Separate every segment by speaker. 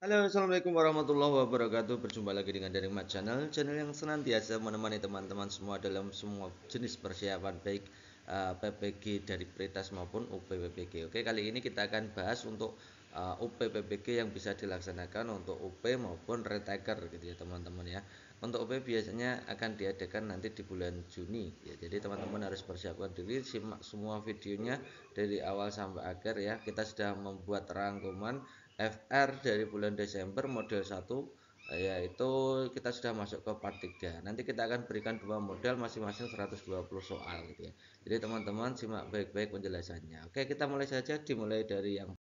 Speaker 1: Halo, assalamualaikum warahmatullahi wabarakatuh. Berjumpa lagi dengan Daring Mat channel yang senantiasa menemani teman-teman semua dalam semua jenis persiapan baik PPG dari Prioritas maupun UPPPG. Oke, kali ini kita akan bahas untuk UPPPG yang bisa dilaksanakan untuk UP maupun retaker gitu ya teman-teman ya. Untuk UP biasanya akan diadakan nanti di bulan Juni ya. Jadi teman-teman harus persiapkan diri, simak semua videonya dari awal sampai akhir ya. Kita sudah membuat rangkuman FR dari bulan Desember model 1, yaitu kita sudah masuk ke part 3. Nanti kita akan berikan dua model masing-masing 120 soal gitu ya. Jadi teman-teman simak baik-baik penjelasannya. Oke, kita mulai saja dimulai dari yang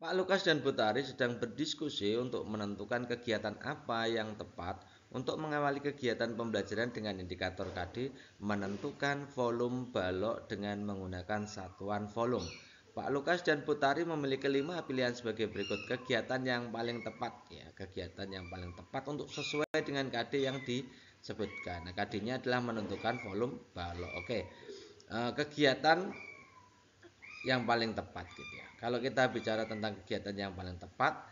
Speaker 1: Pak Lukas dan Bu Tari sedang berdiskusi untuk menentukan kegiatan apa yang tepat untuk mengawali kegiatan pembelajaran dengan indikator KD menentukan volume balok dengan menggunakan satuan volume. Pak Lukas dan Bu Tari memiliki 5 pilihan sebagai berikut kegiatan yang paling tepat ya, kegiatan yang paling tepat untuk sesuai dengan KD yang disebutkan. Nah, KD-nya adalah menentukan volume balok. Oke. Kegiatan yang paling tepat gitu ya. Kalau kita bicara tentang kegiatan yang paling tepat,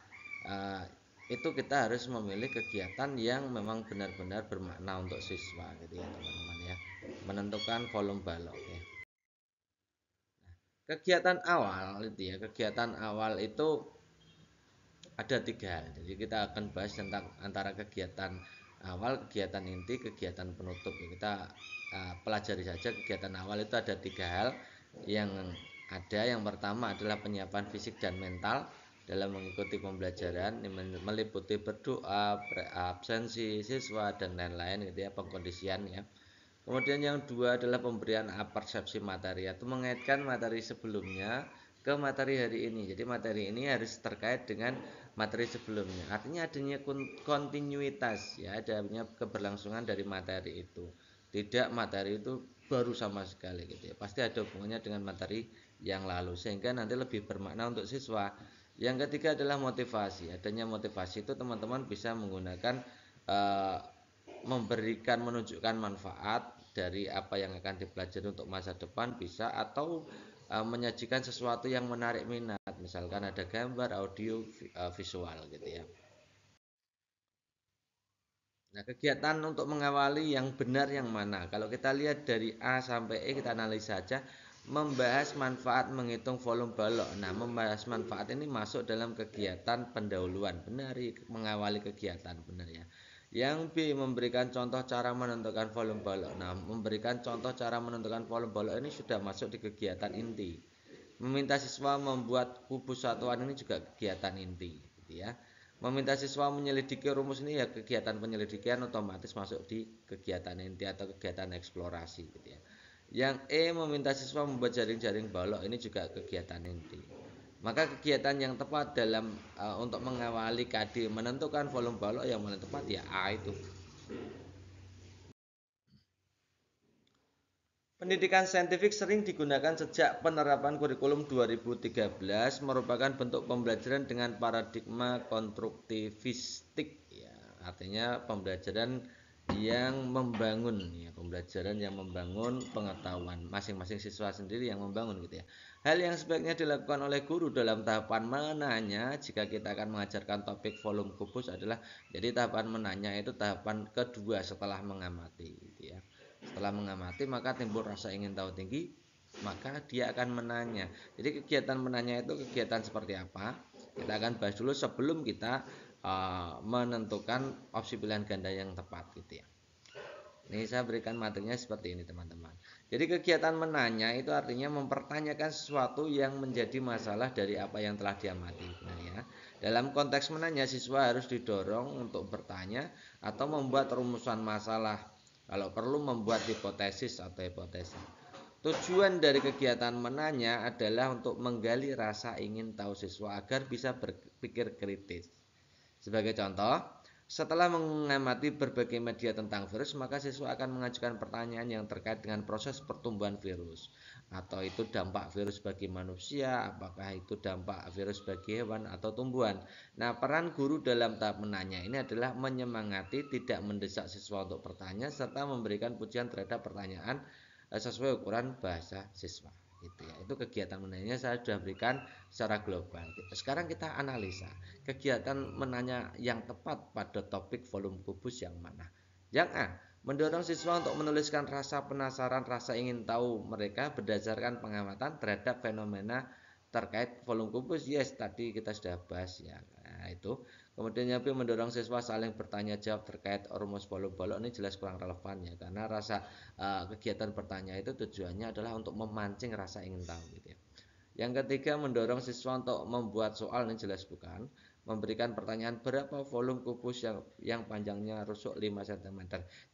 Speaker 1: eh, itu kita harus memilih kegiatan yang memang benar-benar bermakna untuk siswa gitu ya teman-teman ya. Menentukan volume balok ya. Kegiatan awal itu ya, kegiatan awal itu ada tiga hal. Jadi kita akan bahas tentang antara kegiatan awal, kegiatan inti, kegiatan penutup. Kita pelajari saja kegiatan awal itu ada tiga hal yang ada. Yang pertama adalah penyiapan fisik dan mental dalam mengikuti pembelajaran, meliputi berdoa, absensi siswa dan lain-lain gitu ya, pengkondisian ya. Kemudian yang dua adalah pemberian persepsi materi atau mengaitkan materi sebelumnya ke materi hari ini. Jadi materi ini harus terkait dengan materi sebelumnya. Artinya adanya kontinuitas ya, adanya keberlangsungan dari materi itu. Tidak materi itu baru sama sekali gitu ya. Pasti ada hubungannya dengan materi yang lalu sehingga nanti lebih bermakna untuk siswa. Yang ketiga adalah motivasi. Adanya motivasi itu teman-teman bisa menggunakan eh, memberikan menunjukkan manfaat dari apa yang akan dipelajari untuk masa depan bisa atau menyajikan sesuatu yang menarik minat misalkan ada gambar, audio, visual gitu ya. Nah, kegiatan untuk mengawali yang benar yang mana? Kalau kita lihat dari A sampai E kita analisa saja membahas manfaat menghitung volume balok. Nah, membahas manfaat ini masuk dalam kegiatan pendahuluan, benar mengawali kegiatan, benar ya. Yang B memberikan contoh cara menentukan volume balok. Nah, memberikan contoh cara menentukan volume balok ini sudah masuk di kegiatan inti. Meminta siswa membuat kubus satuan ini juga kegiatan inti, gitu ya. Meminta siswa menyelidiki rumus ini ya kegiatan penyelidikan otomatis masuk di kegiatan inti atau kegiatan eksplorasi, gitu ya. Yang E meminta siswa membuat jaring-jaring balok ini juga kegiatan inti. Maka kegiatan yang tepat dalam untuk mengawali KD menentukan volume balok yang paling tepat ya A itu. Pendidikan saintifik sering digunakan sejak penerapan kurikulum 2013 merupakan bentuk pembelajaran dengan paradigma konstruktivistik ya. Artinya pembelajaran yang membangun ya, pembelajaran yang membangun pengetahuan masing-masing siswa sendiri yang membangun gitu ya. Hal yang sebaiknya dilakukan oleh guru dalam tahapan menanya jika kita akan mengajarkan topik volume kubus adalah jadi tahapan menanya itu tahapan kedua setelah mengamati gitu ya. Setelah mengamati maka timbul rasa ingin tahu tinggi, maka dia akan menanya. Jadi kegiatan menanya itu kegiatan seperti apa? Kita akan bahas dulu sebelum kita menentukan opsi pilihan ganda yang tepat gitu ya. Ini saya berikan materinya seperti ini teman-teman. Jadi kegiatan menanya itu artinya mempertanyakan sesuatu yang menjadi masalah dari apa yang telah diamati. Nah ya, dalam konteks menanya siswa harus didorong untuk bertanya atau membuat rumusan masalah. Kalau perlu membuat hipotesis atau hipotesis. Tujuan dari kegiatan menanya adalah untuk menggali rasa ingin tahu siswa agar bisa berpikir kritis. Sebagai contoh, setelah mengamati berbagai media tentang virus, maka siswa akan mengajukan pertanyaan yang terkait dengan proses pertumbuhan virus. Atau itu dampak virus bagi manusia, apakah itu dampak virus bagi hewan atau tumbuhan. Nah, peran guru dalam tahap menanya ini adalah menyemangati, tidak mendesak siswa untuk bertanya, serta memberikan pujian terhadap pertanyaan sesuai ukuran bahasa siswa. Gitu ya. Itu kegiatan menanya saya sudah berikan secara global. Sekarang kita analisa kegiatan menanya yang tepat pada topik volume kubus yang mana. Yang A, mendorong siswa untuk menuliskan rasa penasaran, rasa ingin tahu mereka berdasarkan pengamatan terhadap fenomena terkait volume kubus. Yes, tadi kita sudah bahas ya. Nah, itu. Kemudian yang B, mendorong siswa saling bertanya jawab terkait rumus volume balok. Ini jelas kurang relevan ya, karena rasa kegiatan bertanya itu tujuannya adalah untuk memancing rasa ingin tahu gitu ya. Yang ketiga, mendorong siswa untuk membuat soal. Ini jelas bukan. Memberikan pertanyaan berapa volume kubus yang panjangnya rusuk 5 cm.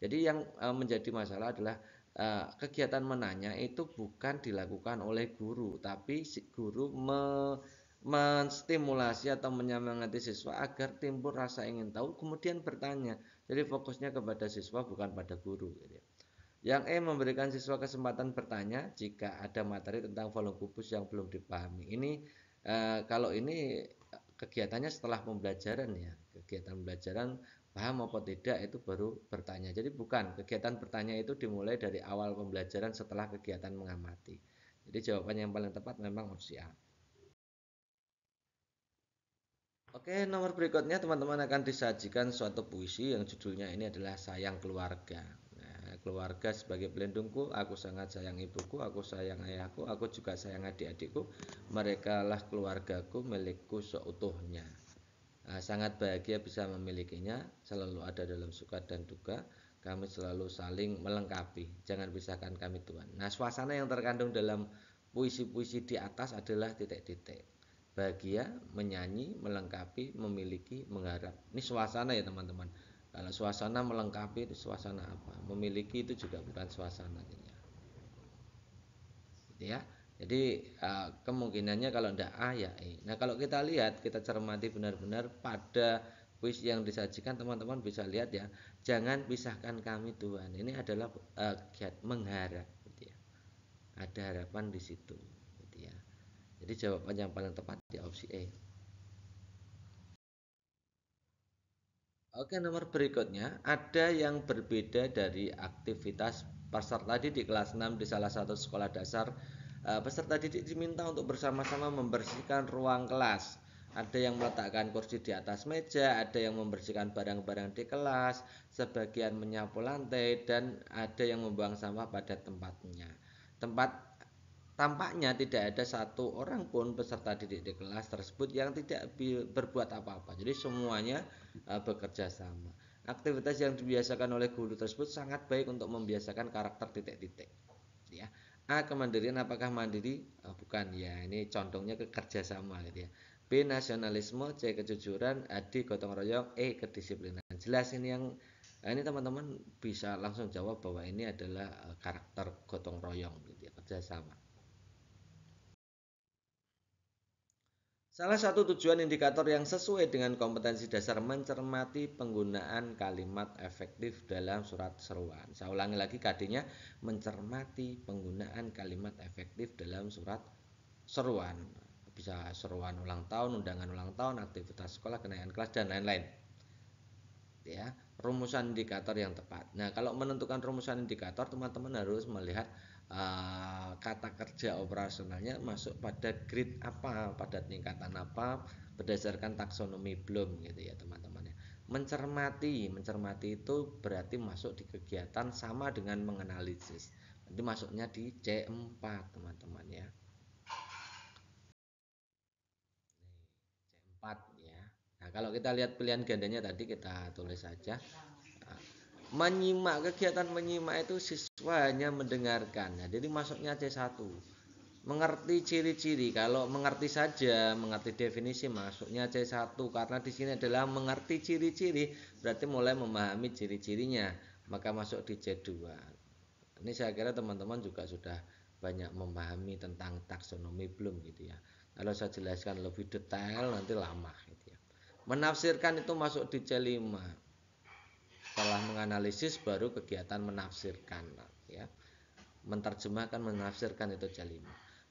Speaker 1: Jadi yang menjadi masalah adalah kegiatan menanya itu bukan dilakukan oleh guru, tapi si guru menstimulasi atau menyemangati siswa agar timbul rasa ingin tahu kemudian bertanya. Jadi fokusnya kepada siswa bukan pada guru gitu ya. Yang E, memberikan siswa kesempatan bertanya jika ada materi tentang volume kubus yang belum dipahami. Ini kalau ini kegiatannya setelah pembelajaran ya. Kegiatan pembelajaran paham apa tidak itu baru bertanya. Jadi bukan, kegiatan bertanya itu dimulai dari awal pembelajaran setelah kegiatan mengamati. Jadi jawabannya yang paling tepat memang opsi A. Oke, nomor berikutnya teman-teman akan disajikan suatu puisi yang judulnya ini adalah Sayang Keluarga. Nah, keluarga sebagai pelindungku, aku sangat sayang ibuku, aku sayang ayahku, aku juga sayang adik-adikku. Mereka lah keluargaku, milikku seutuhnya. Nah, sangat bahagia bisa memilikinya, selalu ada dalam suka dan duka. Kami selalu saling melengkapi. Jangan pisahkan kami Tuhan. Nah, suasana yang terkandung dalam puisi-puisi di atas adalah titik-titik. Bahagia, menyanyi, melengkapi, memiliki, mengharap. Ini suasana ya teman-teman. Kalau suasana melengkapi itu suasana apa? Memiliki itu juga bukan suasana gitu ya. Jadi kemungkinannya kalau tidak A ya E. Nah kalau kita lihat, kita cermati benar-benar pada kuis yang disajikan, teman-teman bisa lihat ya. Jangan pisahkan kami Tuhan. Ini adalah mengharap, gitu ya. Ada harapan di situ, gitu ya. Jadi jawaban yang paling tepat di opsi E. Oke, nomor berikutnya ada yang berbeda dari aktivitas peserta didik di kelas 6 di salah satu sekolah dasar. Peserta didik diminta untuk bersama-sama membersihkan ruang kelas. Ada yang meletakkan kursi di atas meja, ada yang membersihkan barang-barang di kelas, sebagian menyapu lantai, dan ada yang membuang sampah pada tempatnya. Tempat Tampaknya tidak ada satu orang pun peserta didik di kelas tersebut yang tidak berbuat apa-apa. Jadi semuanya bekerja sama. Aktivitas yang dibiasakan oleh guru tersebut sangat baik untuk membiasakan karakter titik-titik. Ya. A, kemandirian, apakah mandiri? Bukan ya, ini condongnya ke kerjasama gitu ya. B, nasionalisme. C, kejujuran. D, gotong royong. E, kedisiplinan. Jelas ini teman-teman bisa langsung jawab bahwa ini adalah karakter gotong royong gitu ya, kerjasama. Salah satu tujuan indikator yang sesuai dengan kompetensi dasar mencermati penggunaan kalimat efektif dalam surat seruan. Saya ulangi lagi KD-nya, mencermati penggunaan kalimat efektif dalam surat seruan. Bisa seruan ulang tahun, undangan ulang tahun, aktivitas sekolah, kenaikan kelas, dan lain-lain. Ya, rumusan indikator yang tepat. Nah, kalau menentukan rumusan indikator, teman-teman harus melihat kata kerja operasionalnya masuk pada grade apa, pada tingkatan apa, berdasarkan taksonomi belum gitu ya teman-teman ya. Mencermati itu berarti masuk di kegiatan sama dengan menganalisis. Nanti masuknya di C4 teman-teman ya. C4 ya. Nah, kalau kita lihat pilihan gandanya tadi kita tulis saja. Menyimak, kegiatan menyimak itu siswa hanya mendengarkan. Nah, jadi masuknya C1. Mengerti ciri-ciri, kalau mengerti saja, mengerti definisi masuknya C1 karena di sini adalah mengerti ciri-ciri, berarti mulai memahami ciri-cirinya, maka masuk di C2. Ini saya kira teman-teman juga sudah banyak memahami tentang taksonomi belum gitu ya. Kalau saya jelaskan lebih detail nanti lama gitu ya. Menafsirkan itu masuk di C5. Setelah menganalisis baru kegiatan menafsirkan ya. Menerjemahkan, menafsirkan itu C5.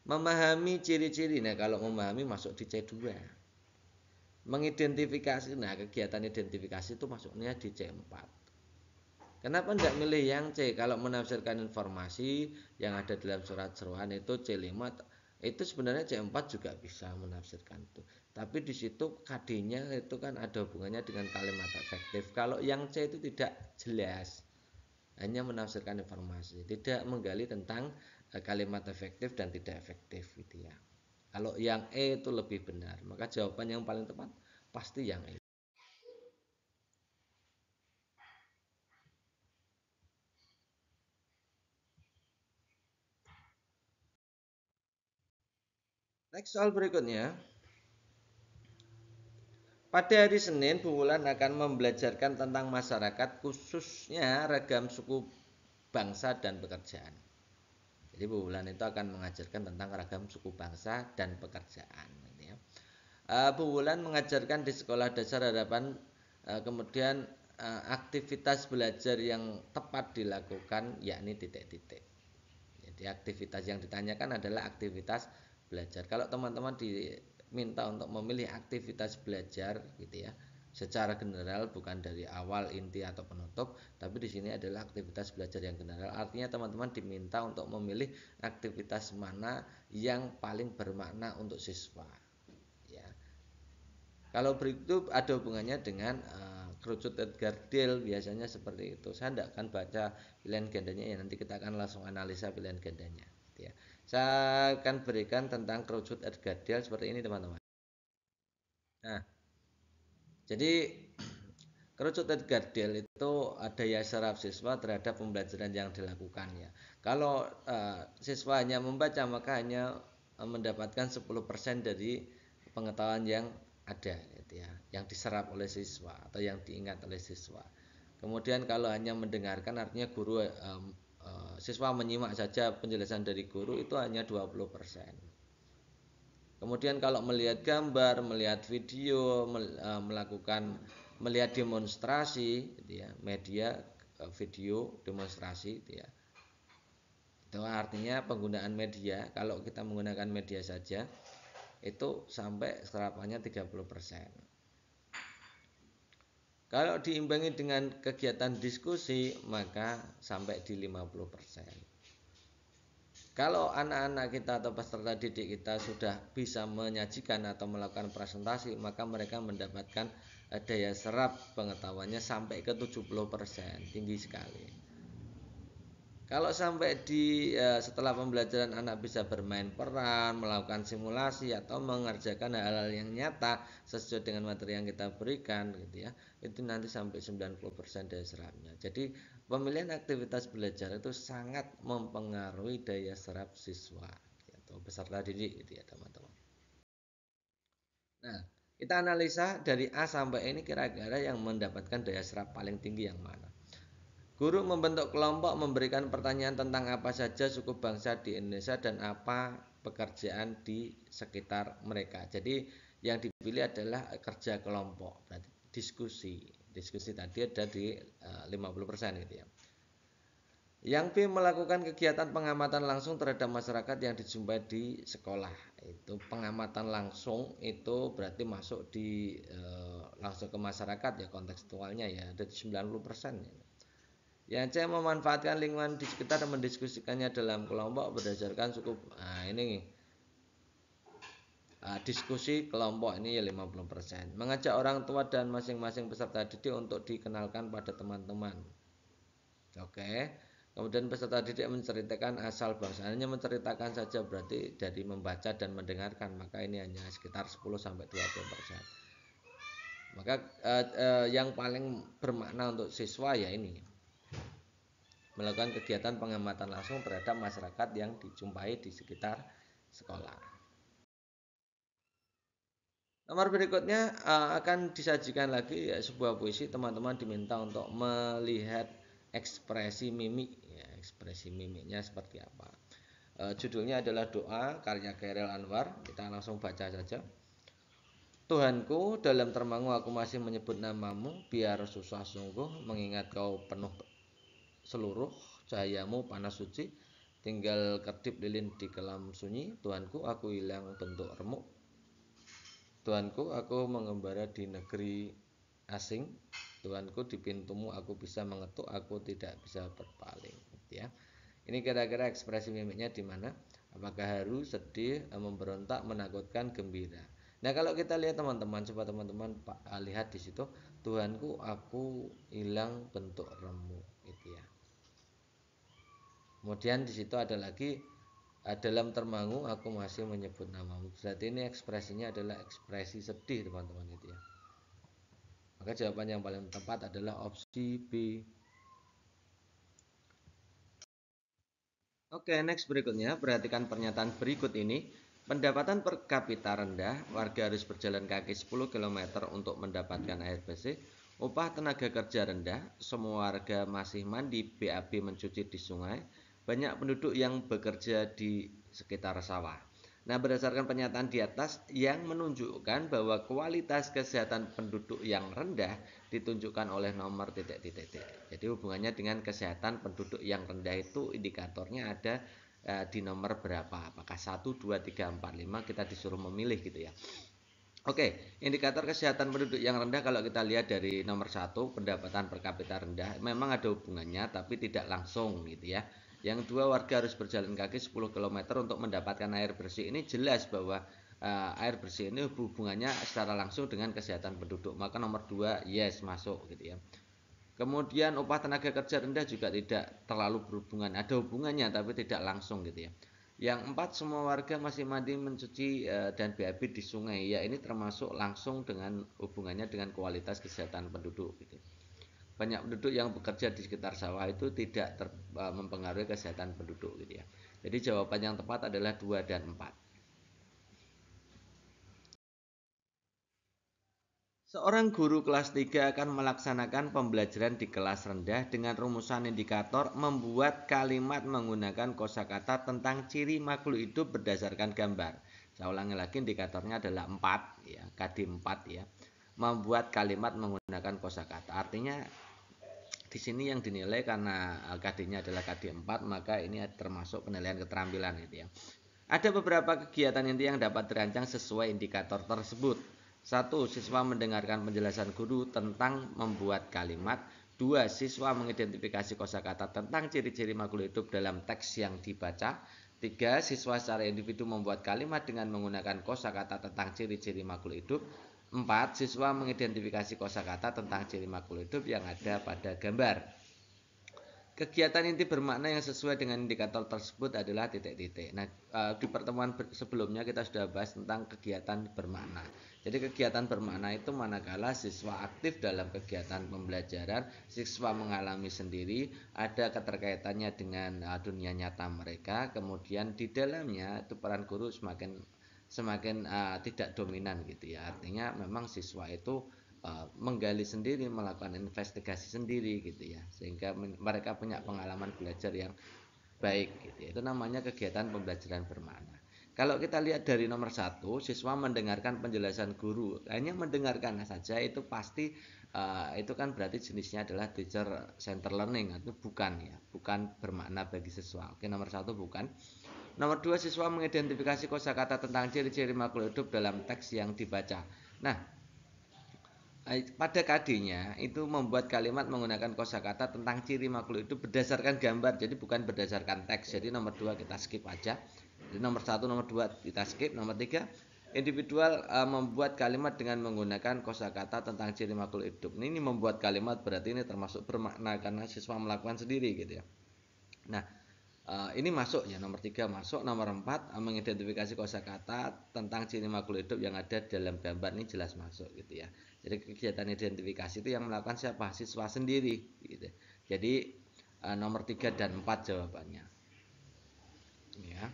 Speaker 1: Memahami ciri-ciri. Nah, kalau memahami masuk di C2. Mengidentifikasi. Nah, kegiatan identifikasi itu masuknya di C4. Kenapa tidak milih yang C? Kalau menafsirkan informasi yang ada dalam surat seruan itu C5, itu sebenarnya C4 juga bisa menafsirkan itu. Tapi di situ KD-nya itu kan ada hubungannya dengan kalimat efektif. Kalau yang C itu tidak jelas, hanya menafsirkan informasi, tidak menggali tentang kalimat efektif dan tidak efektif gitu ya. Kalau yang E itu lebih benar, maka jawaban yang paling tepat pasti yang E. Next soal berikutnya. Pada hari Senin, Bu Wulan akan membelajarkan tentang masyarakat khususnya ragam suku bangsa dan pekerjaan. Jadi Bu Wulan itu akan mengajarkan tentang ragam suku bangsa dan pekerjaan. Gitu ya. Bu Wulan mengajarkan di sekolah dasar harapan kemudian aktivitas belajar yang tepat dilakukan yakni titik-titik. Jadi aktivitas yang ditanyakan adalah aktivitas belajar. Kalau teman-teman diminta untuk memilih aktivitas belajar gitu ya, secara general bukan dari awal inti atau penutup, tapi di sini adalah aktivitas belajar yang general. Artinya teman-teman diminta untuk memilih aktivitas mana yang paling bermakna untuk siswa. Ya. Kalau berikut ada hubungannya dengan kerucut Edgar Deal biasanya seperti itu. Saya tidak akan baca pilihan gandanya ya, nanti kita akan langsung analisa pilihan gandanya. Gitu ya. Saya akan berikan tentang kerucut Edgar Deal seperti ini teman-teman. Nah, jadi kerucut Edgar Deal itu daya serap siswa terhadap pembelajaran yang dilakukan ya. Kalau siswa hanya membaca maka hanya mendapatkan 10% dari pengetahuan yang ada gitu ya, yang diserap oleh siswa atau yang diingat oleh siswa. Kemudian kalau hanya mendengarkan artinya guru siswa menyimak saja penjelasan dari guru itu hanya 20%. Kemudian kalau melihat gambar, melihat video, melihat demonstrasi, gitu ya, media video demonstrasi, gitu ya. Itu artinya penggunaan media. Kalau kita menggunakan media saja, itu sampai serapannya 30%. Kalau diimbangi dengan kegiatan diskusi, maka sampai di 50%. Kalau anak-anak kita atau peserta didik kita sudah bisa menyajikan atau melakukan presentasi, maka mereka mendapatkan daya serap pengetahuannya sampai ke 70%, tinggi sekali. Kalau sampai setelah pembelajaran anak bisa bermain peran, melakukan simulasi atau mengerjakan hal-hal yang nyata sesuai dengan materi yang kita berikan gitu ya. Itu nanti sampai 90% daya serapnya. Jadi pemilihan aktivitas belajar itu sangat mempengaruhi daya serap siswa atau peserta didik gitu ya, teman-teman. Nah, kita analisa dari A sampai ini kira-kira yang mendapatkan daya serap paling tinggi yang mana? Guru membentuk kelompok memberikan pertanyaan tentang apa saja suku bangsa di Indonesia dan apa pekerjaan di sekitar mereka. Jadi yang dipilih adalah kerja kelompok, berarti diskusi. Diskusi tadi ada di 50% gitu ya. Yang B melakukan kegiatan pengamatan langsung terhadap masyarakat yang dijumpai di sekolah. Itu pengamatan langsung itu berarti masuk di langsung ke masyarakat ya, kontekstualnya ya ada di 90% ya. Yang C memanfaatkan lingkungan di sekitar dan mendiskusikannya dalam kelompok berdasarkan suku. Nah, ini diskusi kelompok ini ya 50%. Mengajak orang tua dan masing-masing peserta didik untuk dikenalkan pada teman-teman. Oke. Kemudian peserta didik menceritakan asal bangsa. Hanya menceritakan saja berarti dari membaca dan mendengarkan, maka ini hanya sekitar 10 sampai 20%. Maka yang paling bermakna untuk siswa ya ini, melakukan kegiatan pengamatan langsung terhadap masyarakat yang dijumpai di sekitar sekolah. Nomor berikutnya akan disajikan lagi ya, sebuah puisi. Teman-teman diminta untuk melihat ekspresi mimik ya, ekspresi mimiknya seperti apa. Judulnya adalah Doa karya Khairil Anwar. Kita langsung baca saja. Tuhanku, dalam termangu aku masih menyebut namamu, biar susah sungguh mengingat kau penuh seluruh cahayamu panas suci, tinggal kedip lilin di kelam sunyi. Tuhanku, aku hilang bentuk remuk. Tuhanku, aku mengembara di negeri asing. Tuhanku, di pintumu aku bisa mengetuk, aku tidak bisa berpaling, gitu ya. Ini kira-kira ekspresi mimiknya di mana? Apakah haru, sedih, memberontak, menakutkan, gembira. Nah, kalau kita lihat teman-teman, coba teman-teman lihat di situ, Tuhanku, aku hilang bentuk remu, gitu ya. Kemudian di situ ada lagi, dalam termangu aku masih menyebut namamu. Berarti ini ekspresinya adalah ekspresi sedih, teman-teman, gitu ya. Maka jawaban yang paling tepat adalah opsi B. Oke, next berikutnya, perhatikan pernyataan berikut ini. Pendapatan per kapita rendah, warga harus berjalan kaki 10 km untuk mendapatkan air bersih. Upah tenaga kerja rendah, semua warga masih mandi BAB mencuci di sungai. Banyak penduduk yang bekerja di sekitar sawah. Nah, berdasarkan pernyataan di atas yang menunjukkan bahwa kualitas kesehatan penduduk yang rendah ditunjukkan oleh nomor titik-titik. Jadi hubungannya dengan kesehatan penduduk yang rendah itu indikatornya ada di nomor berapa? Apakah 1, 2, 3, 4, 5, kita disuruh memilih gitu ya. Oke, indikator kesehatan penduduk yang rendah kalau kita lihat dari nomor 1, pendapatan per kapita rendah, memang ada hubungannya tapi tidak langsung gitu ya. Yang dua, warga harus berjalan kaki 10 km untuk mendapatkan air bersih. Ini jelas bahwa air bersih ini hubungannya secara langsung dengan kesehatan penduduk. Maka nomor 2 yes masuk gitu ya. Kemudian upah tenaga kerja rendah juga tidak terlalu berhubungan. Ada hubungannya tapi tidak langsung gitu ya. Yang 4, semua warga masih mandi, mencuci dan BAB di sungai. Ya, ini termasuk langsung dengan hubungannya dengan kualitas kesehatan penduduk gitu. Banyak penduduk yang bekerja di sekitar sawah itu tidak mempengaruhi kesehatan penduduk gitu ya. Jadi jawaban yang tepat adalah 2 dan 4. Seorang guru kelas 3 akan melaksanakan pembelajaran di kelas rendah dengan rumusan indikator membuat kalimat menggunakan kosakata tentang ciri makhluk hidup berdasarkan gambar. Saya ulangi lagi, indikatornya adalah 4 ya, KD 4 ya. Membuat kalimat menggunakan kosakata. Artinya di sini yang dinilai karena KD-nya adalah KD 4, maka ini termasuk penilaian keterampilan gitu ya. Ada beberapa kegiatan inti yang dapat dirancang sesuai indikator tersebut. 1. Siswa mendengarkan penjelasan guru tentang membuat kalimat. 2. Siswa mengidentifikasi kosakata tentang ciri-ciri makhluk hidup dalam teks yang dibaca. 3. Siswa secara individu membuat kalimat dengan menggunakan kosakata tentang ciri-ciri makhluk hidup. 4. Siswa mengidentifikasi kosakata tentang ciri makhluk hidup yang ada pada gambar. Kegiatan inti bermakna yang sesuai dengan indikator tersebut adalah titik-titik. Nah, di pertemuan sebelumnya kita sudah bahas tentang kegiatan bermakna. Jadi kegiatan bermakna itu manakala siswa aktif dalam kegiatan pembelajaran, siswa mengalami sendiri, ada keterkaitannya dengan dunia nyata mereka, kemudian di dalamnya itu peran guru semakin tidak dominan gitu ya. Artinya memang siswa itu menggali sendiri, melakukan investigasi sendiri gitu ya, sehingga mereka punya pengalaman belajar yang baik gitu ya. Itu namanya kegiatan pembelajaran bermakna. Kalau kita lihat dari nomor 1, siswa mendengarkan penjelasan guru, hanya mendengarkan saja itu pasti itu kan berarti jenisnya adalah teacher center learning, itu bukan ya, bukan bermakna bagi siswa. Oke, nomor 1 bukan. Nomor 2, siswa mengidentifikasi kosakata tentang ciri-ciri makhluk hidup dalam teks yang dibaca. Nah, pada KD-nya itu membuat kalimat menggunakan kosakata tentang ciri makhluk hidup berdasarkan gambar, jadi bukan berdasarkan teks. Jadi nomor 2 kita skip aja. Jadi nomor 1, nomor 2 kita skip. Nomor 3, individual membuat kalimat dengan menggunakan kosakata tentang ciri makhluk hidup. Ini membuat kalimat berarti ini termasuk bermakna karena siswa melakukan sendiri gitu ya. Nah, ini masuk ya, nomor 3 masuk. Nomor 4, mengidentifikasi kosakata tentang ciri makhluk hidup yang ada dalam gambar, ini jelas masuk gitu ya. Jadi kegiatan identifikasi itu yang melakukan siapa? Siswa sendiri gitu. Jadi nomor 3 dan 4 jawabannya. Ya.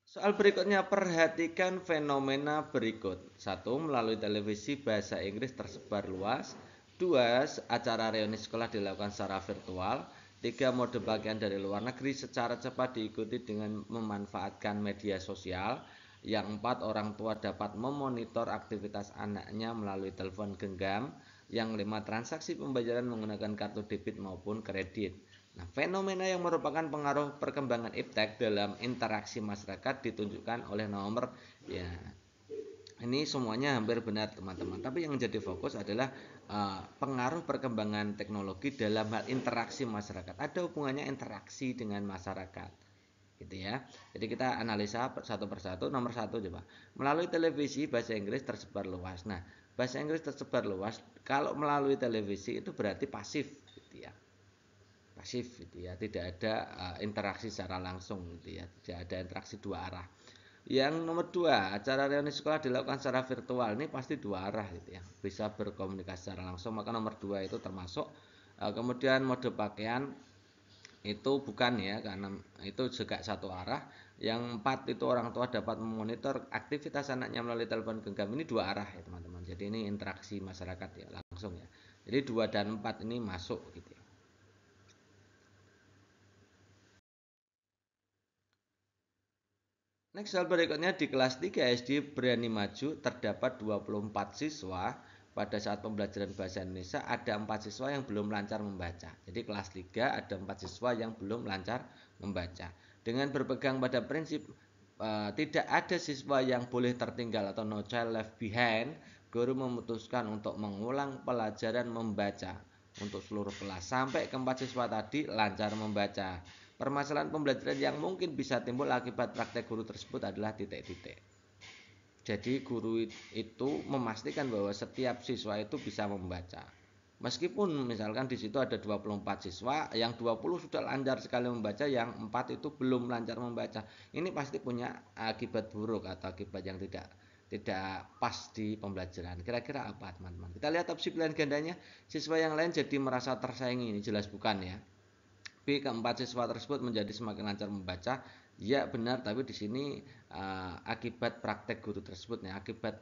Speaker 1: Soal berikutnya, perhatikan fenomena berikut. 1. Melalui televisi bahasa Inggris tersebar luas. 2. Acara reuni sekolah dilakukan secara virtual. 3. Mode bagian dari luar negeri secara cepat diikuti dengan memanfaatkan media sosial. Yang 4. Orang tua dapat memonitor aktivitas anaknya melalui telepon genggam. Yang 5. Transaksi pembayaran menggunakan kartu debit maupun kredit. Nah, fenomena yang merupakan pengaruh perkembangan iptek dalam interaksi masyarakat ditunjukkan oleh nomor ya. Ini semuanya hampir benar teman-teman. Tapi yang jadi fokus adalah pengaruh perkembangan teknologi dalam hal interaksi masyarakat. Ada hubungannya interaksi dengan masyarakat, gitu ya. Jadi kita analisa satu persatu. Nomor satu coba. Melalui televisi bahasa Inggris tersebar luas. Nah, bahasa Inggris tersebar luas. Kalau melalui televisi itu berarti pasif, gitu ya. Pasif, gitu ya. Tidak ada interaksi secara langsung, gitu ya. Tidak ada interaksi dua arah. Yang nomor dua, acara reuni sekolah dilakukan secara virtual. Ini pasti dua arah gitu ya, bisa berkomunikasi secara langsung. Maka nomor dua itu termasuk. Kemudian mode pakaian itu bukan ya, karena itu juga satu arah. Yang empat itu orang tua dapat memonitor aktivitas anaknya melalui telepon genggam. Ini dua arah ya teman-teman. Jadi ini interaksi masyarakat ya langsung ya. Jadi dua dan empat ini masuk gitu ya. Next, hal berikutnya di kelas 3 SD Berani Maju terdapat 24 siswa. Pada saat pembelajaran bahasa Indonesia ada 4 siswa yang belum lancar membaca. Jadi kelas 3 ada 4 siswa yang belum lancar membaca. Dengan berpegang pada prinsip tidak ada siswa yang boleh tertinggal atau no child left behind, guru memutuskan untuk mengulang pelajaran membaca untuk seluruh kelas sampai keempat siswa tadi lancar membaca. Permasalahan pembelajaran yang mungkin bisa timbul akibat praktek guru tersebut adalah titik-titik. Jadi guru itu memastikan bahwa setiap siswa itu bisa membaca. Meskipun misalkan di situ ada 24 siswa, yang 20 sudah lancar sekali membaca, yang 4 itu belum lancar membaca. Ini pasti punya akibat buruk atau akibat yang tidak pas di pembelajaran. Kira-kira apa teman-teman? Kita lihat opsi pilihan gandanya. Siswa yang lain jadi merasa tersaingi. Ini jelas bukan ya. B, keempat siswa tersebut menjadi semakin lancar membaca. Ya benar, tapi di sini akibat praktek guru tersebut ya, akibat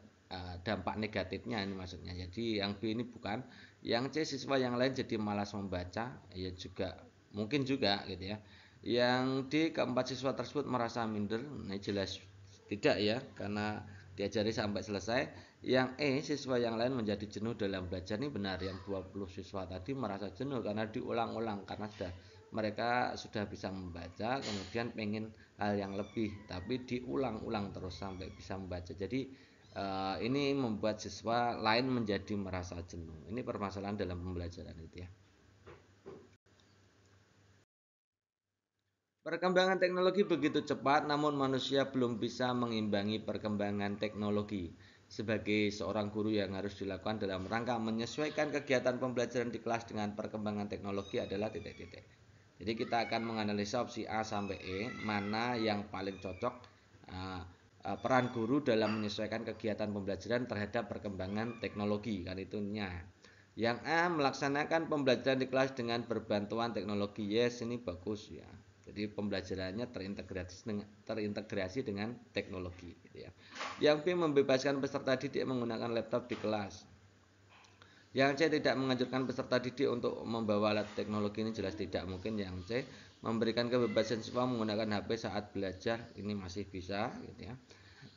Speaker 1: dampak negatifnya ini maksudnya. Jadi yang B ini bukan. Yang C, siswa yang lain jadi malas membaca. Ya juga mungkin juga gitu ya. Yang D, keempat siswa tersebut merasa minder. Ini jelas tidak ya, karena diajari sampai selesai. Yang E, siswa yang lain menjadi jenuh dalam belajar. Ini benar, yang 20 siswa tadi merasa jenuh karena diulang-ulang, karena mereka sudah bisa membaca, kemudian pengen hal yang lebih, tapi diulang-ulang terus sampai bisa membaca. Jadi ini membuat siswa lain menjadi merasa jenuh. Ini permasalahan dalam pembelajaran itu ya. Perkembangan teknologi begitu cepat, namun manusia belum bisa mengimbangi perkembangan teknologi. Sebagai seorang guru, yang harus dilakukan dalam rangka menyesuaikan kegiatan pembelajaran di kelas dengan perkembangan teknologi adalah titik-titik. Jadi kita akan menganalisa opsi A sampai E, mana yang paling cocok peran guru dalam menyesuaikan kegiatan pembelajaran terhadap perkembangan teknologi, kan itunya. Yang A, melaksanakan pembelajaran di kelas dengan berbantuan teknologi. Yes, ini bagus ya. Jadi pembelajarannya terintegrasi dengan teknologi gitu ya. Yang B, membebaskan peserta didik menggunakan laptop di kelas. Yang C, tidak menganjurkan peserta didik untuk membawa alat teknologi. Ini jelas tidak mungkin. Yang C, memberikan kebebasan siswa menggunakan HP saat belajar. Ini masih bisa gitu ya.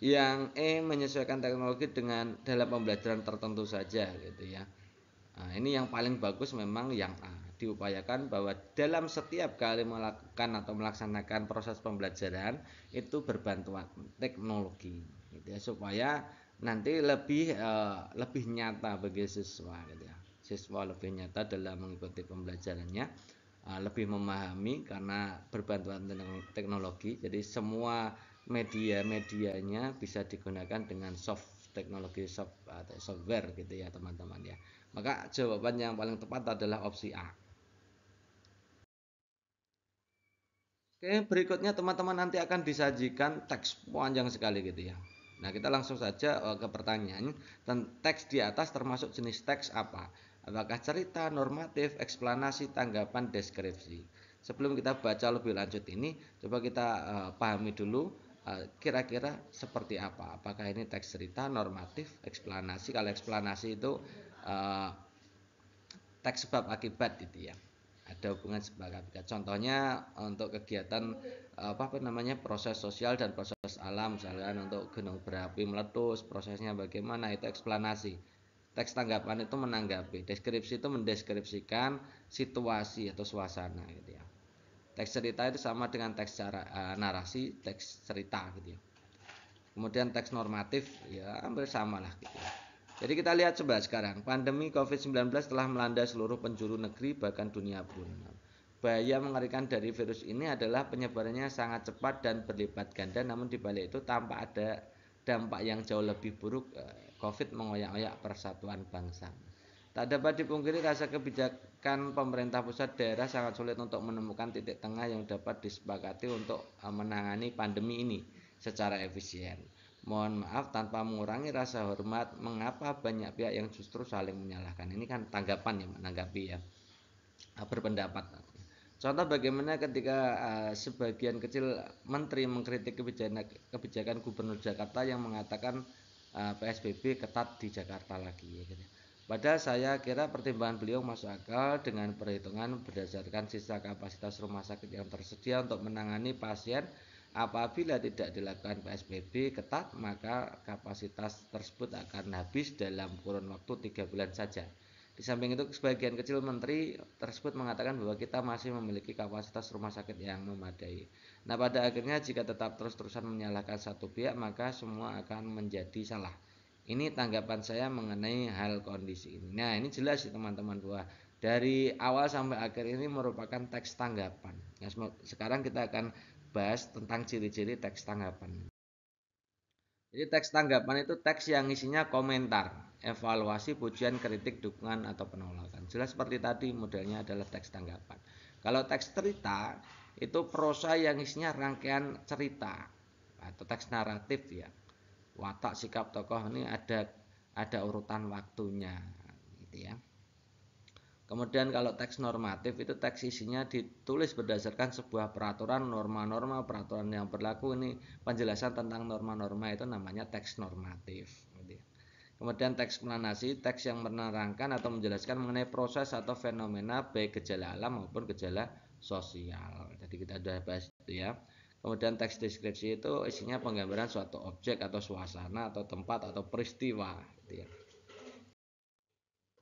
Speaker 1: Yang E, menyesuaikan teknologi dengan dalam pembelajaran tertentu saja gitu ya. Nah, ini yang paling bagus memang yang A. Diupayakan bahwa dalam setiap kali melakukan atau melaksanakan proses pembelajaran itu berbantuan teknologi gitu ya, supaya nanti lebih nyata bagi siswa gitu ya. Siswa lebih nyata dalam mengikuti pembelajarannya, lebih memahami karena berbantuan teknologi. Jadi semua media-medianya bisa digunakan dengan teknologi atau software gitu ya teman-teman ya. Maka jawaban yang paling tepat adalah opsi A. Oke, berikutnya teman-teman nanti akan disajikan teks panjang sekali gitu ya. Nah, kita langsung saja ke pertanyaan. Teks di atas termasuk jenis teks apa? Apakah cerita, normatif, eksplanasi, tanggapan, deskripsi? Sebelum kita baca lebih lanjut ini, coba kita pahami dulu kira-kira seperti apa. Apakah ini teks cerita, normatif, eksplanasi? Kalau eksplanasi itu uh, teks sebab akibat gitu ya, ada hubungan sebab akibat. Contohnya untuk kegiatan apa namanya, proses sosial dan proses alam, misalkan untuk gunung berapi meletus prosesnya bagaimana, itu eksplanasi. Teks tanggapan itu menanggapi. Deskripsi itu mendeskripsikan situasi atau suasana gitu ya. Teks cerita itu sama dengan teks narasi, teks cerita gitu ya. Kemudian teks normatif ya hampir sama lah gitu. Jadi kita lihat coba sekarang, pandemi COVID-19 telah melanda seluruh penjuru negeri bahkan dunia pun. Bahaya mengerikan dari virus ini adalah penyebarannya sangat cepat dan berlipat ganda, namun di balik itu tanpa ada dampak yang jauh lebih buruk. COVID mengoyak-oyak persatuan bangsa. Tak dapat dipungkiri rasa kebijakan pemerintah pusat daerah sangat sulit untuk menemukan titik tengah yang dapat disepakati untuk menangani pandemi ini secara efisien. Mohon maaf tanpa mengurangi rasa hormat, mengapa banyak pihak yang justru saling menyalahkan. Ini kan tanggapan ya, menanggapi ya, berpendapat. Contoh bagaimana ketika sebagian kecil menteri mengkritik kebijakan Gubernur Jakarta yang mengatakan PSBB ketat di Jakarta lagi ya, gitu. Padahal saya kira pertimbangan beliau masuk akal dengan perhitungan berdasarkan sisa kapasitas rumah sakit yang tersedia untuk menangani pasien. Apabila tidak dilakukan PSBB ketat, maka kapasitas tersebut akan habis dalam kurun waktu 3 bulan saja. Di samping itu, sebagian kecil menteri tersebut mengatakan bahwa kita masih memiliki kapasitas rumah sakit yang memadai. Nah, pada akhirnya jika tetap terus-terusan menyalahkan satu pihak, maka semua akan menjadi salah. Ini tanggapan saya mengenai hal kondisi ini. Nah, ini jelas ya teman-teman, bahwa dari awal sampai akhir ini merupakan teks tanggapan. Nah, sekarang kita akan bahas tentang ciri-ciri teks tanggapan. Jadi teks tanggapan itu teks yang isinya komentar, evaluasi, pujian, kritik, dukungan, atau penolakan. Jelas seperti tadi modelnya adalah teks tanggapan. Kalau teks cerita itu prosa yang isinya rangkaian cerita atau teks naratif ya. Watak sikap tokoh ini ada urutan waktunya gitu ya. Kemudian kalau teks normatif itu teks isinya ditulis berdasarkan sebuah peraturan, norma-norma, peraturan yang berlaku. Ini penjelasan tentang norma-norma itu namanya teks normatif. Kemudian teks planasi, teks yang menerangkan atau menjelaskan mengenai proses atau fenomena baik gejala alam maupun gejala sosial. Jadi kita sudah bahas itu ya. Kemudian teks deskripsi itu isinya penggambaran suatu objek atau suasana atau tempat atau peristiwa. Gitu ya.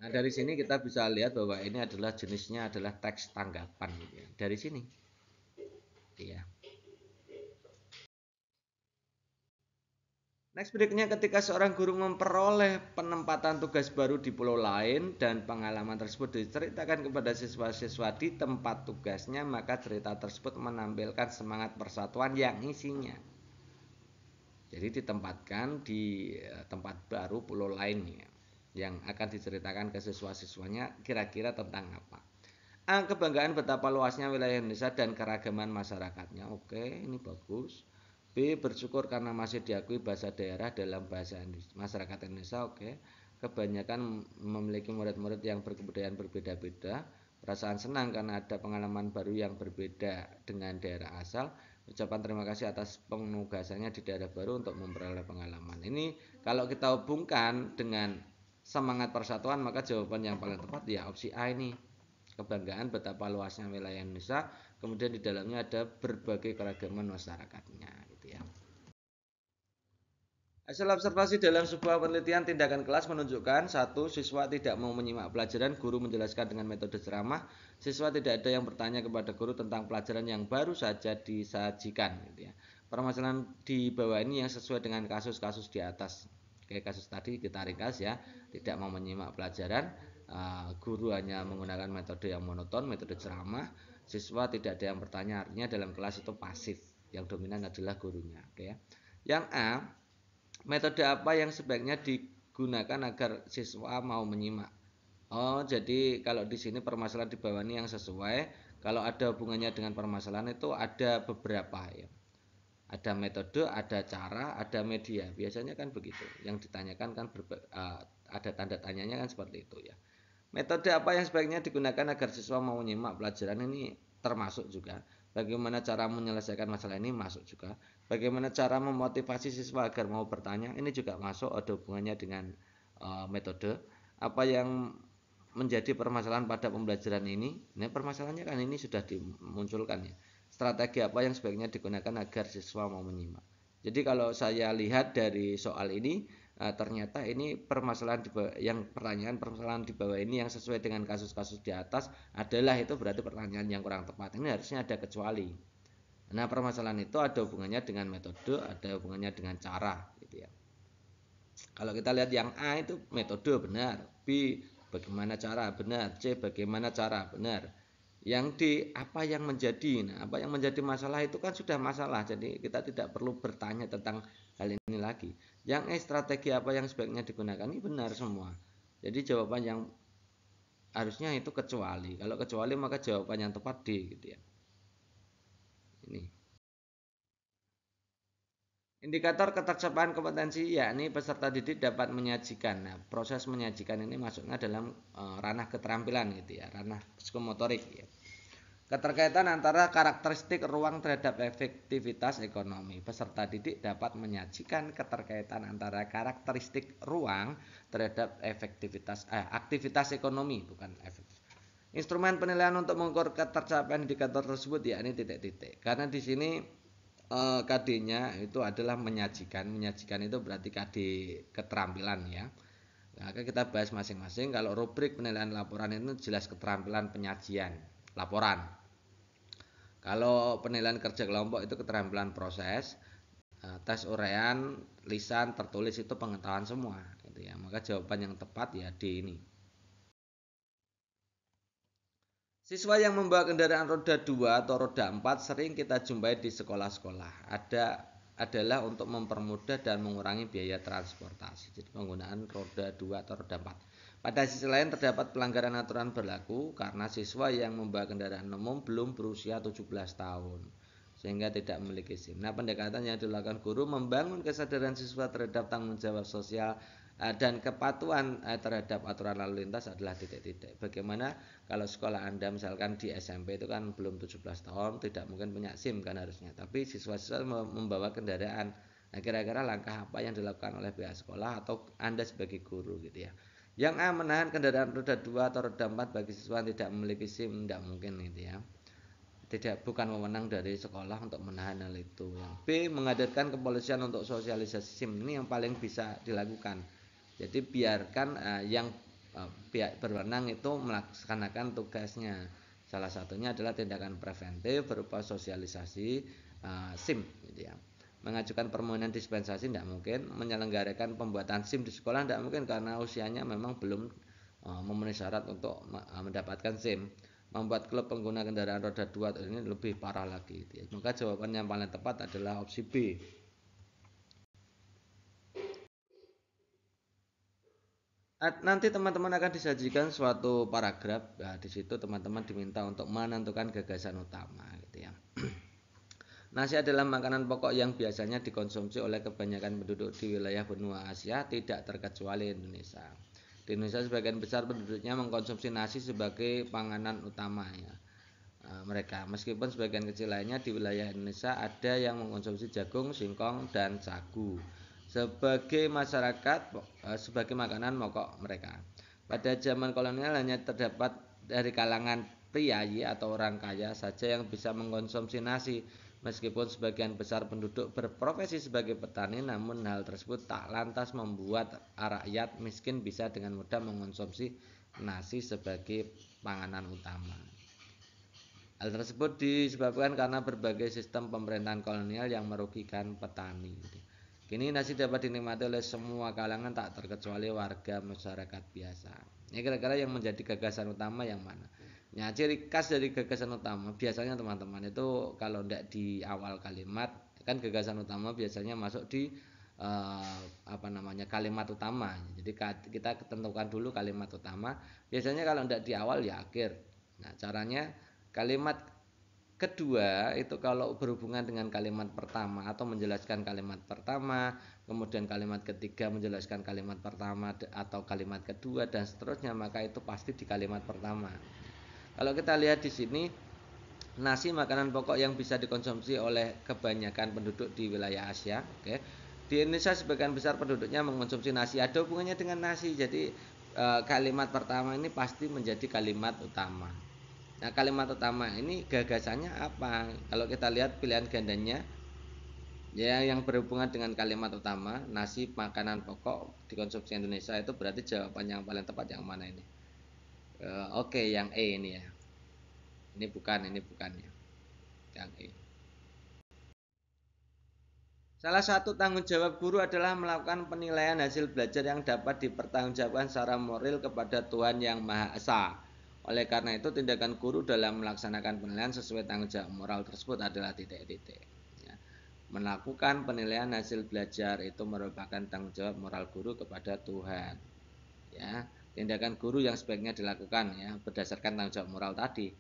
Speaker 1: Nah, dari sini kita bisa lihat bahwa ini adalah jenisnya adalah teks tanggapan gitu ya. Dari sini. Iya. Next berikutnya, ketika seorang guru memperoleh penempatan tugas baru di pulau lain dan pengalaman tersebut diceritakan kepada siswa-siswa di tempat tugasnya, maka cerita tersebut menampilkan semangat persatuan yang isinya. Jadi ditempatkan di tempat baru pulau lainnya yang akan diceritakan ke siswa-siswanya kira-kira tentang apa. A. Kebanggaan betapa luasnya wilayah Indonesia dan keragaman masyarakatnya. Oke, ini bagus. B. Bersyukur karena masih diakui bahasa daerah dalam bahasa masyarakat Indonesia. Oke. Kebanyakan memiliki murid-murid yang berkebudayaan berbeda-beda. Perasaan senang karena ada pengalaman baru yang berbeda dengan daerah asal. Ucapan terima kasih atas penugasannya di daerah baru untuk memperoleh pengalaman. Ini kalau kita hubungkan dengan semangat persatuan, maka jawaban yang paling tepat ya opsi A ini. Kebanggaan betapa luasnya wilayah Indonesia, kemudian di dalamnya ada berbagai keragaman masyarakatnya gitu ya. Hasil observasi dalam sebuah penelitian tindakan kelas menunjukkan satu, siswa tidak mau menyimak pelajaran, guru menjelaskan dengan metode ceramah, siswa tidak ada yang bertanya kepada guru tentang pelajaran yang baru saja disajikan gitu ya. Permasalahan di bawah ini yang sesuai dengan kasus-kasus di atas. Kayak kasus tadi kita ringkas ya, tidak mau menyimak pelajaran, guru hanya menggunakan metode yang monoton, metode ceramah, siswa tidak ada yang bertanya, artinya dalam kelas itu pasif, yang dominan adalah gurunya. Oke ya. Yang A, metode apa yang sebaiknya digunakan agar siswa mau menyimak? Oh, jadi kalau di sini permasalahan di bawah ini yang sesuai, kalau ada hubungannya dengan permasalahan itu ada beberapa ya. Ada metode, ada cara, ada media. Biasanya kan begitu. Yang ditanyakan kan ada tanda tanyanya kan seperti itu ya. Metode apa yang sebaiknya digunakan agar siswa mau menyimak pelajaran ini termasuk juga. Bagaimana cara menyelesaikan masalah ini masuk juga. Bagaimana cara memotivasi siswa agar mau bertanya ini juga masuk, ada hubungannya dengan metode. Apa yang menjadi permasalahan pada pembelajaran ini? Nah, permasalahannya kan ini sudah dimunculkan ya. Strategi apa yang sebaiknya digunakan agar siswa mau menyimak. Jadi kalau saya lihat dari soal ini, ternyata ini permasalahan yang permasalahan di bawah ini yang sesuai dengan kasus-kasus di atas adalah itu berarti pertanyaan yang kurang tepat. Ini harusnya ada kecuali. Nah, permasalahan itu ada hubungannya dengan metode, ada hubungannya dengan cara, gitu ya. Kalau kita lihat yang A itu metode benar, B bagaimana cara benar, C bagaimana cara benar. Yang D apa yang menjadi. Nah, apa yang menjadi masalah itu kan sudah masalah, jadi kita tidak perlu bertanya tentang hal ini lagi. Yang E strategi apa yang sebaiknya digunakan ini benar semua. Jadi jawaban yang harusnya itu kecuali. Kalau kecuali maka jawaban yang tepat D gitu ya. Ini. Indikator ketercapaian kompetensi yakni peserta didik dapat menyajikan. Nah, proses menyajikan ini masuknya dalam ranah keterampilan gitu ya, ranah psikomotorik ya. Keterkaitan antara karakteristik ruang terhadap efektivitas ekonomi. Peserta didik dapat menyajikan keterkaitan antara karakteristik ruang terhadap aktivitas ekonomi, bukan efektivitas. Instrumen penilaian untuk mengukur ketercapaian indikator tersebut yakni titik-titik. Karena di sini KD-nya itu adalah menyajikan. Menyajikan itu berarti KD keterampilan ya. Nah, kita bahas masing-masing. Kalau rubrik penilaian laporan itu jelas keterampilan penyajian laporan. Kalau penilaian kerja kelompok itu keterampilan proses. Tes uraian, lisan, tertulis itu pengetahuan semua gitu ya. Maka jawaban yang tepat ya D ini. Siswa yang membawa kendaraan roda 2 atau roda 4 sering kita jumpai di sekolah-sekolah. Adalah untuk mempermudah dan mengurangi biaya transportasi. Jadi penggunaan roda 2 atau roda 4. Pada sisi lain terdapat pelanggaran aturan berlaku karena siswa yang membawa kendaraan umum belum berusia 17 tahun sehingga tidak memiliki SIM. Nah, pendekatan yang dilakukan guru membangun kesadaran siswa terhadap tanggung jawab sosial dan kepatuhan terhadap aturan lalu lintas adalah titik-titik. Bagaimana kalau sekolah Anda misalkan di SMP itu kan belum 17 tahun, tidak mungkin punya SIM kan harusnya. Tapi siswa-siswa membawa kendaraan. Nah, kira-kira langkah apa yang dilakukan oleh pihak sekolah atau Anda sebagai guru gitu ya. Yang A, menahan kendaraan roda 2 atau roda 4 bagi siswa yang tidak memiliki SIM, tidak mungkin gitu ya. Bukan wewenang dari sekolah untuk menahan hal itu. Yang B, menghadirkan kepolisian untuk sosialisasi SIM. Ini yang paling bisa dilakukan. Jadi biarkan yang pihak berwenang itu melaksanakan tugasnya. Salah satunya adalah tindakan preventif berupa sosialisasi SIM gitu ya. Mengajukan permohonan dispensasi tidak mungkin, menyelenggarakan pembuatan SIM di sekolah tidak mungkin karena usianya memang belum memenuhi syarat untuk mendapatkan SIM. Membuat klub pengguna kendaraan roda 2 ini lebih parah lagi gitu ya. Maka jawaban yang paling tepat adalah opsi B. Nanti teman-teman akan disajikan suatu paragraf. Nah, di situ teman-teman diminta untuk menentukan gagasan utama gitu ya. Nasi adalah makanan pokok yang biasanya dikonsumsi oleh kebanyakan penduduk di wilayah benua Asia, tidak terkecuali Indonesia. Di Indonesia sebagian besar penduduknya mengkonsumsi nasi sebagai panganan utamanya. Mereka, meskipun sebagian kecil lainnya di wilayah Indonesia ada yang mengkonsumsi jagung, singkong, dan sagu sebagai makanan pokok mereka. Pada zaman kolonial hanya terdapat dari kalangan priayi atau orang kaya saja yang bisa mengkonsumsi nasi. Meskipun sebagian besar penduduk berprofesi sebagai petani, namun hal tersebut tak lantas membuat rakyat miskin bisa dengan mudah mengkonsumsi nasi sebagai panganan utama. Hal tersebut disebabkan karena berbagai sistem pemerintahan kolonial yang merugikan petani. Kini nasi dapat dinikmati oleh semua kalangan tak terkecuali warga masyarakat biasa. Ini kira-kira yang menjadi gagasan utama yang mana? Ya, ciri khas dari gagasan utama biasanya teman-teman itu kalau tidak di awal kalimat kan gagasan utama biasanya masuk di kalimat utama. Jadi kita tentukan dulu kalimat utama. Biasanya kalau tidak di awal ya akhir. Nah, caranya kalimat kedua itu kalau berhubungan dengan kalimat pertama atau menjelaskan kalimat pertama, kemudian kalimat ketiga menjelaskan kalimat pertama atau kalimat kedua dan seterusnya, maka itu pasti di kalimat pertama. Kalau kita lihat di sini, nasi makanan pokok yang bisa dikonsumsi oleh kebanyakan penduduk di wilayah Asia. Oke. Di Indonesia sebagian besar penduduknya mengkonsumsi nasi. Ada hubungannya dengan nasi. Jadi kalimat pertama ini pasti menjadi kalimat utama. Nah, kalimat utama ini gagasannya apa? Kalau kita lihat pilihan gandanya, ya yang berhubungan dengan kalimat utama, nasi makanan pokok dikonsumsi Indonesia itu berarti jawaban yang paling tepat yang mana ini? Oke, yang E ini ya. Ini bukan ya. Yang E. Salah satu tanggung jawab guru adalah melakukan penilaian hasil belajar yang dapat dipertanggungjawabkan secara moral kepada Tuhan Yang Maha Esa. Oleh karena itu, tindakan guru dalam melaksanakan penilaian sesuai tanggung jawab moral tersebut adalah titik-titik. Ya. Melakukan penilaian hasil belajar itu merupakan tanggung jawab moral guru kepada Tuhan. Ya, tindakan guru yang sebaiknya dilakukan ya berdasarkan tanggung jawab moral tadi.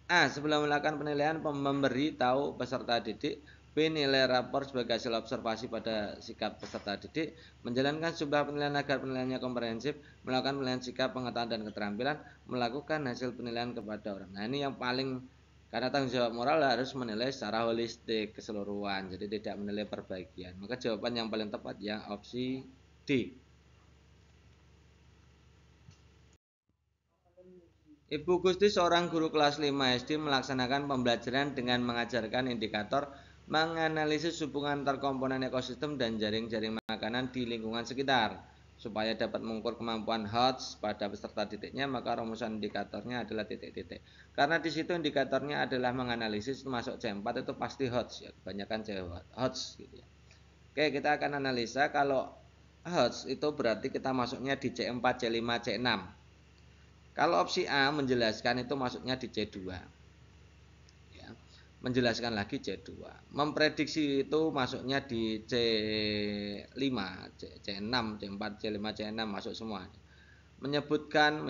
Speaker 1: A. Sebelum melakukan penilaian, memberi tahu peserta didik. B. Nilai rapor sebagai hasil observasi pada sikap peserta didik. Menjalankan sejumlah penilaian agar penilaiannya komprehensif. Melakukan penilaian sikap, pengetahuan, dan keterampilan. Melakukan hasil penilaian kepada orang. Nah, ini yang paling, karena tanggung jawab moral harus menilai secara holistik, keseluruhan. Jadi tidak menilai perbagian. Maka jawaban yang paling tepat yang opsi D. Ibu Gusti, seorang guru kelas 5 SD, melaksanakan pembelajaran dengan mengajarkan indikator menganalisis hubungan antar komponen ekosistem dan jaring-jaring makanan di lingkungan sekitar. Supaya dapat mengukur kemampuan HOTS pada peserta didiknya, maka rumusan indikatornya adalah titik-titik. Karena di situ indikatornya adalah menganalisis, masuk C4 itu pasti HOTS ya, kebanyakan HOTS gitu ya. Oke, kita akan analisa kalau HOTS itu berarti kita masuknya di C4, C5, C6. Kalau opsi A menjelaskan itu masuknya di C2. Ya. Menjelaskan lagi C2. Memprediksi itu masuknya di C5, C6, C4, C5, C6 masuk semua. Menyebutkan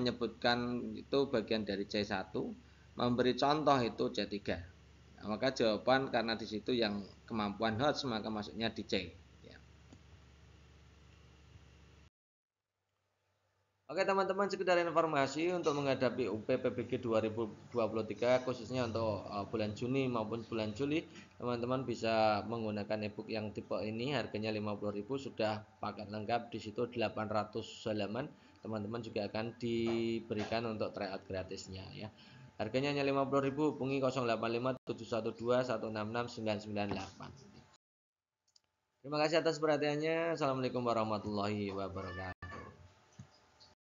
Speaker 1: itu bagian dari C1. Memberi contoh itu C3. Nah, maka jawaban karena di situ yang kemampuan HOTS maka masuknya di C. Oke teman-teman, sekedar informasi untuk menghadapi UPPBG 2023 khususnya untuk bulan Juni maupun bulan Juli, teman-teman bisa menggunakan ebook yang tipe ini, harganya 50.000, sudah paket lengkap, di situ 800 halaman. Teman-teman juga akan diberikan untuk tryout gratisnya ya. Harganya hanya 50.000, hubungi 085 712 166 998. Terima kasih atas perhatiannya. Assalamualaikum warahmatullahi wabarakatuh.